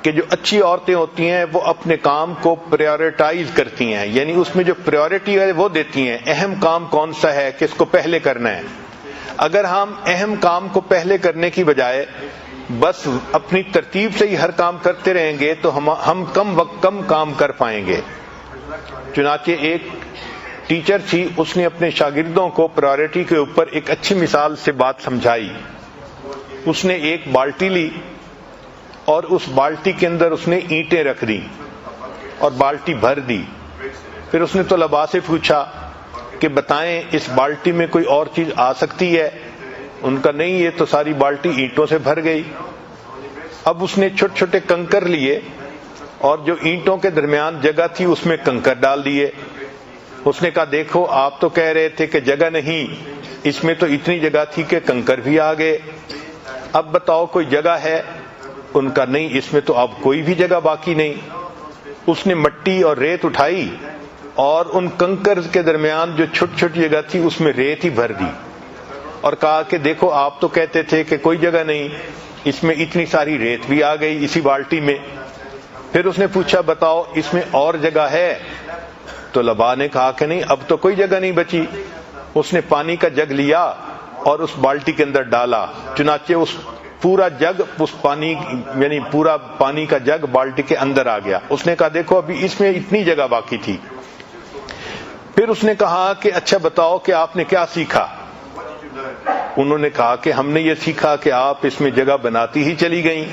کہ جو اچھی عورتیں ہوتی ہیں وہ اپنے کام کو پریورٹائز کرتی ہیں، یعنی اس میں جو پریورٹی ہے وہ دیتی ہیں، اہم کام کون سا ہے کہ اس کو پہلے کرنا ہے۔ اگر ہم اہم کام کو پہلے کرنے کی بجائے بس اپنی ترتیب سے ہی ہر کام کرتے رہیں گے تو ہم کم کام کر پائیں گے۔ چنانچہ ایک ٹیچر تھی، اس نے اپنے شاگردوں کو پرائورٹی کے اوپر ایک اچھی مثال سے بات سمجھائی۔ اس نے ایک بالٹی لی اور اس بالٹی کے اندر اس نے اینٹیں رکھ دی اور بالٹی بھر دی۔ پھر اس نے طلباء سے پوچھا کہ بتائیں اس بالٹی میں کوئی اور چیز آ سکتی ہے؟ ان کا نہیں، یہ تو ساری بالٹی اینٹوں سے بھر گئی۔ اب اس نے چھوٹے چھوٹے کنکر لیے اور جو اینٹوں کے درمیان جگہ تھی اس میں کنکر ڈال دیے۔ اس نے کہا دیکھو آپ تو کہہ رہے تھے کہ جگہ نہیں، اس میں تو اتنی جگہ تھی کہ کنکر بھی آ گئے، اب بتاؤ کوئی جگہ ہے؟ ان کا نہیں، اس میں تو اب کوئی بھی جگہ باقی نہیں۔ اس نے مٹی اور ریت اٹھائی اور ان کنکر کے درمیان جو چھوٹی چھوٹی جگہ تھی اس میں ریت ہی بھر دی اور کہا کہ دیکھو آپ تو کہتے تھے کہ کوئی جگہ نہیں، اس میں اتنی ساری ریت بھی آ گئی اسی بالٹی میں۔ پھر اس نے پوچھا بتاؤ اس میں اور جگہ ہے؟ تو طلباء نے کہا کہ نہیں، اب تو کوئی جگہ نہیں بچی۔ اس نے پانی کا جگ لیا اور اس بالٹی کے اندر ڈالا، چنانچہ اس پورا جگ اس پانی یعنی پورا پانی کا جگ بالٹی کے اندر آ گیا۔ اس نے کہا دیکھو ابھی اس میں اتنی جگہ باقی تھی۔ پھر اس نے کہا کہ اچھا بتاؤ کہ آپ نے کیا سیکھا؟ انہوں نے کہا کہ ہم نے یہ سیکھا کہ آپ اس میں جگہ بناتی ہی چلی گئیں۔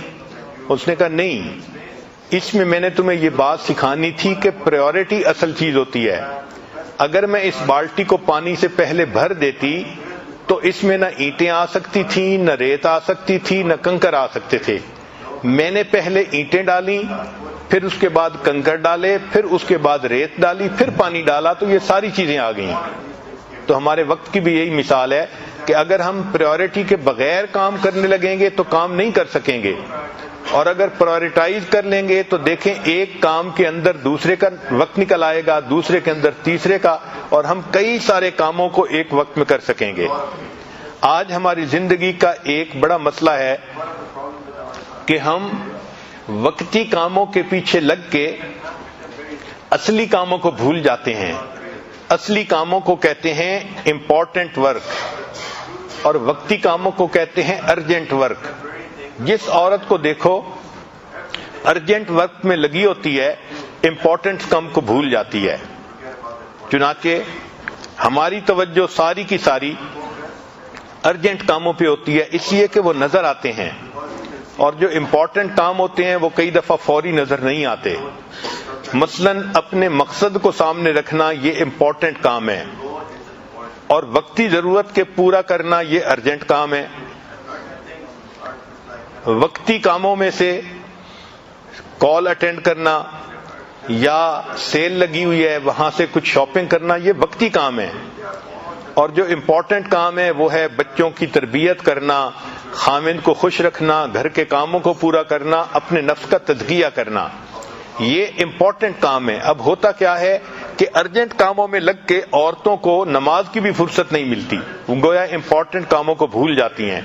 اس نے کہا نہیں، اس میں نے تمہیں یہ بات سکھانی تھی کہ پریورٹی اصل چیز ہوتی ہے۔ اگر میں اس بالٹی کو پانی سے پہلے بھر دیتی تو اس میں نہ اینٹیں آ سکتی تھیں، نہ ریت آ سکتی تھی، نہ کنکر آ سکتے تھے۔ میں نے پہلے اینٹیں ڈالیں، پھر اس کے بعد کنکر ڈالے، پھر اس کے بعد ریت ڈالی، پھر پانی ڈالا تو یہ ساری چیزیں آ گئیں۔ تو ہمارے وقت کی بھی یہی مثال ہے کہ اگر ہم پریورٹی کے بغیر کام کرنے لگیں گے تو کام نہیں کر سکیں گے، اور اگر پرائورٹائز کر لیں گے تو دیکھیں ایک کام کے اندر دوسرے کا وقت نکل آئے گا، دوسرے کے اندر تیسرے کا، اور ہم کئی سارے کاموں کو ایک وقت میں کر سکیں گے۔ آج ہماری زندگی کا ایک بڑا مسئلہ ہے کہ ہم وقتی کاموں کے پیچھے لگ کے اصلی کاموں کو بھول جاتے ہیں۔ اصلی کاموں کو کہتے ہیں امپورٹنٹ ورک اور وقتی کاموں کو کہتے ہیں ارجنٹ ورک۔ جس عورت کو دیکھو ارجنٹ ورک میں لگی ہوتی ہے، امپورٹنٹ کام کو بھول جاتی ہے۔ چنانچہ ہماری توجہ ساری کی ساری ارجنٹ کاموں پہ ہوتی ہے، اس لیے کہ وہ نظر آتے ہیں، اور جو امپورٹنٹ کام ہوتے ہیں وہ کئی دفعہ فوری نظر نہیں آتے۔ مثلاً اپنے مقصد کو سامنے رکھنا یہ امپورٹنٹ کام ہے، اور وقتی ضرورت کے پورا کرنا یہ ارجنٹ کام ہے۔ وقتی کاموں میں سے کال اٹینڈ کرنا یا سیل لگی ہوئی ہے وہاں سے کچھ شاپنگ کرنا یہ وقتی کام ہے، اور جو امپورٹنٹ کام ہے وہ ہے بچوں کی تربیت کرنا، خاوند کو خوش رکھنا، گھر کے کاموں کو پورا کرنا، اپنے نفس کا تزکیہ کرنا، یہ امپورٹنٹ کام ہے۔ اب ہوتا کیا ہے کہ ارجنٹ کاموں میں لگ کے عورتوں کو نماز کی بھی فرصت نہیں ملتی، گویا امپورٹنٹ کاموں کو بھول جاتی ہیں۔